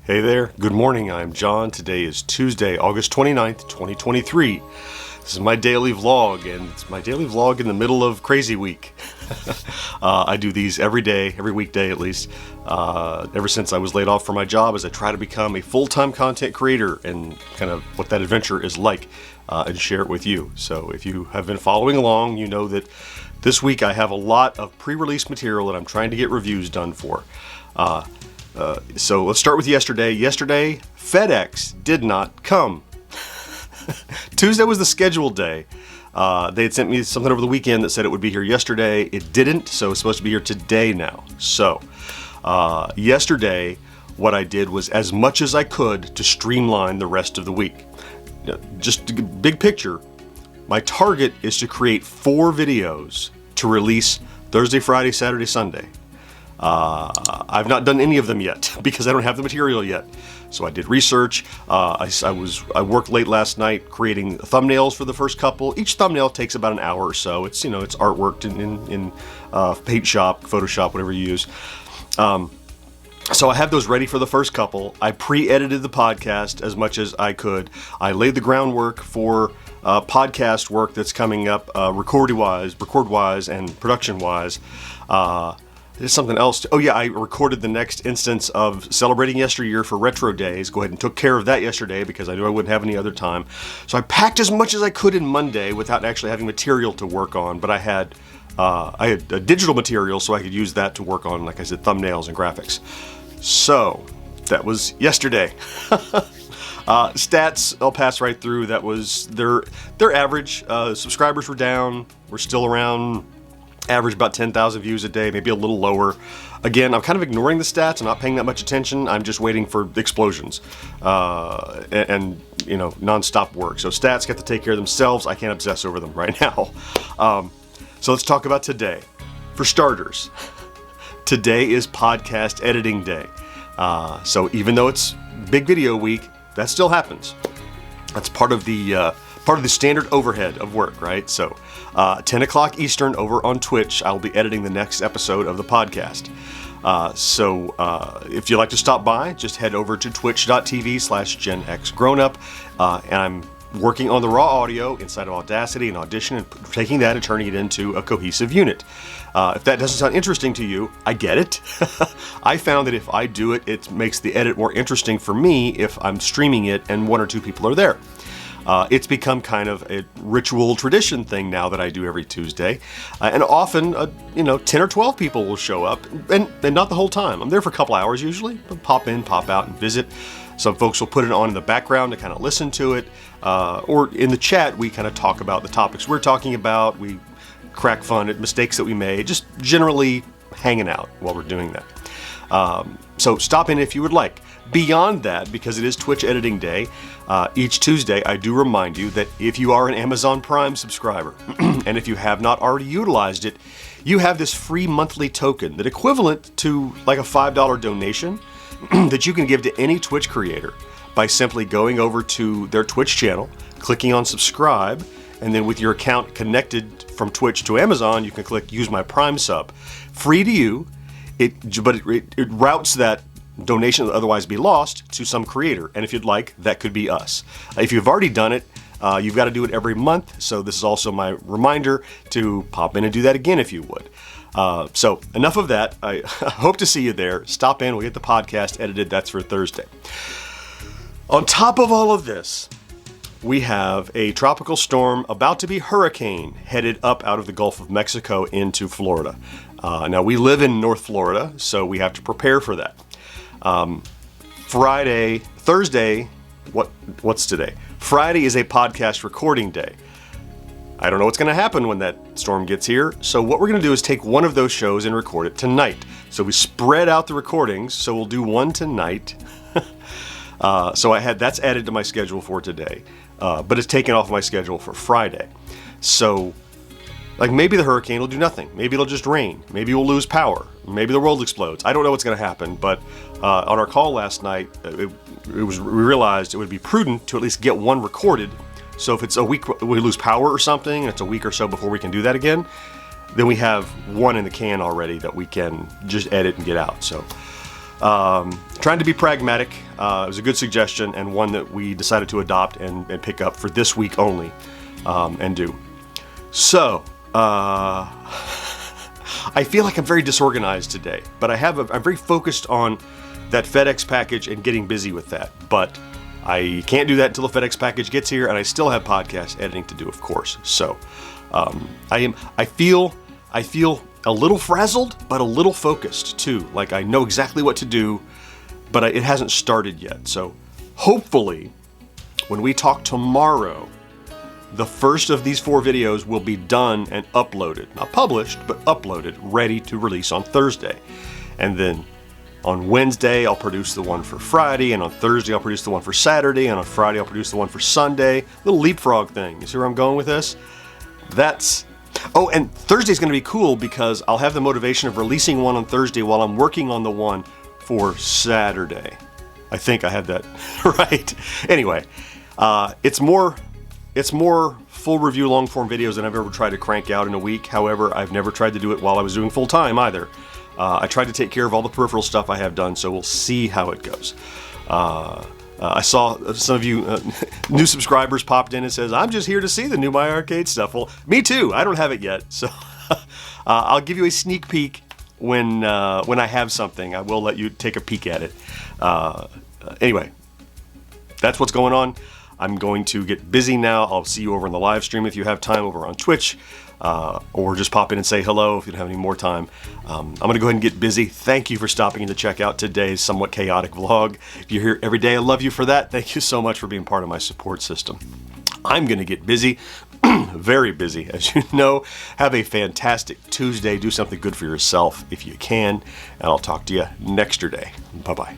Hey there, good morning, I'm John. Today is Tuesday, August 29th, 2023. This is my daily vlog, and it's my daily vlog in the middle of crazy week. I do these every day, every weekday at least, ever since I was laid off from my job, as I try to become a full-time content creator and kind of what that adventure is like, and share it with you. So if you have been following along, you know that this week I have a lot of pre-release material that I'm trying to get reviews done for. So let's start with yesterday. Yesterday, FedEx did not come. Tuesday was the scheduled day. They had sent me something over the weekend that said it would be here yesterday. It didn't, so it's supposed to be here today now. So, yesterday, what I did was as much as I could to streamline the rest of the week. Just big picture, my target is to create 4 videos to release Thursday, Friday, Saturday, Sunday. I've not done any of them yet because I don't have the material yet. So I did research. I worked late last night creating thumbnails for the first couple. Each thumbnail takes about an hour or so. It's it's artwork in Paint Shop, Photoshop, whatever you use. So I have those ready for the first couple. I pre-edited the podcast as much as I could. I laid the groundwork for podcast work that's coming up, record-wise, and production-wise. There's something else. Oh yeah, I recorded the next instance of Celebrating Yesteryear for Retro Days. Go ahead and took care of that yesterday because I knew I wouldn't have any other time. So I packed as much as I could in Monday without actually having material to work on. But I had digital material, so I could use that to work on, like I said, thumbnails and graphics. So that was yesterday. Stats, I'll pass right through. That was their average. Subscribers were down. We're still around. Average about 10,000 views a day, maybe a little lower. Again, I'm kind of ignoring the stats. I'm not paying that much attention. I'm just waiting for explosions and non-stop work. So stats get to take care of themselves. I can't obsess over them right now. So let's talk about today. For starters, today is podcast editing day. So even though it's big video week, that still happens. That's part of the standard overhead of work, right? So 10 o'clock Eastern over on Twitch, I'll be editing the next episode of the podcast. So if you'd like to stop by, just head over to twitch.tv/GenXGrownUp. And I'm working on the raw audio inside of Audacity and Audition and taking that and turning it into a cohesive unit. If that doesn't sound interesting to you, I get it. I found that if I do it, it makes the edit more interesting for me if I'm streaming it and 1 or 2 people are there. It's become kind of a ritual tradition thing now that I do every Tuesday. And often, 10 or 12 people will show up, and not the whole time. I'm there for a couple hours usually, but pop in, pop out, and visit. Some folks will put it on in the background to kind of listen to it. Or in the chat, we kind of talk about the topics we're talking about. We crack fun at mistakes that we made, just generally hanging out while we're doing that. So stop in if you would like. Beyond that, because it is Twitch editing day, each Tuesday I do remind you that if you are an Amazon Prime subscriber, and if you have not already utilized it, you have this free monthly token that equivalent to like a $5 donation that you can give to any Twitch creator by simply going over to their Twitch channel, clicking on subscribe, and then with your account connected from Twitch to Amazon, you can click use my Prime sub. Free to you, but it routes that donation that would otherwise be lost to some creator, and if you'd like, that could be us. If you've already done it, you've got to do it every month, so this is also my reminder to pop in and do that again if you would. So enough of that. I hope to see you there. Stop in, we'll get the podcast edited. That's for Thursday. On top of all of this, we have a tropical storm about to be hurricane headed up out of the Gulf of Mexico into Florida. Now we live in North Florida, so we have to prepare for that. Thursday, what's today? Friday is a podcast recording day. I don't know what's going to happen when that storm gets here, so what we're going to do is take one of those shows and record it tonight. So we spread out the recordings, so we'll do one tonight. So that's added to my schedule for today, but it's taken off my schedule for Friday. So like maybe the hurricane will do nothing. Maybe it'll just rain. Maybe we'll lose power. Maybe the world explodes. I don't know what's going to happen, but on our call last night, we realized it would be prudent to at least get one recorded. So if it's a week, we lose power or something, and it's a week or so before we can do that again, then we have one in the can already that we can just edit and get out. So Trying to be pragmatic. It was a good suggestion and one that we decided to adopt and pick up for this week only, and do. So, I feel like I'm very disorganized today, but I'm very focused on that FedEx package and getting busy with that. But I can't do that until the FedEx package gets here, and I still have podcast editing to do, of course. So, I feel a little frazzled, but a little focused too. Like I know exactly what to do, but it hasn't started yet. So hopefully when we talk tomorrow, the first of these 4 videos will be done and uploaded. Not published, but uploaded, ready to release on Thursday. And then on Wednesday, I'll produce the one for Friday, and on Thursday, I'll produce the one for Saturday, and on Friday, I'll produce the one for Sunday. Little leapfrog thing. You see where I'm going with this? Oh, and Thursday's going to be cool because I'll have the motivation of releasing one on Thursday while I'm working on the one for Saturday. I think I had that right. Anyway, it's more full review long form videos than I've ever tried to crank out in a week. However, I've never tried to do it while I was doing full time either. I tried to take care of all the peripheral stuff I have done, so we'll see how it goes. I saw some of you new subscribers popped in and says, I'm just here to see the new My Arcade stuff. Well, me too. I don't have it yet. So I'll give you a sneak peek when I have something. I will let you take a peek at it. Anyway, that's what's going on. I'm going to get busy now. I'll see you over on the live stream if you have time over on Twitch. Or just pop in and say hello if you don't have any more time. I'm going to go ahead and get busy. Thank you for stopping in to check out today's somewhat chaotic vlog. If you're here every day, I love you for that. Thank you so much for being part of my support system. I'm going to get busy, very busy, as you know. Have a fantastic Tuesday. Do something good for yourself if you can, and I'll talk to you next day. Bye-bye.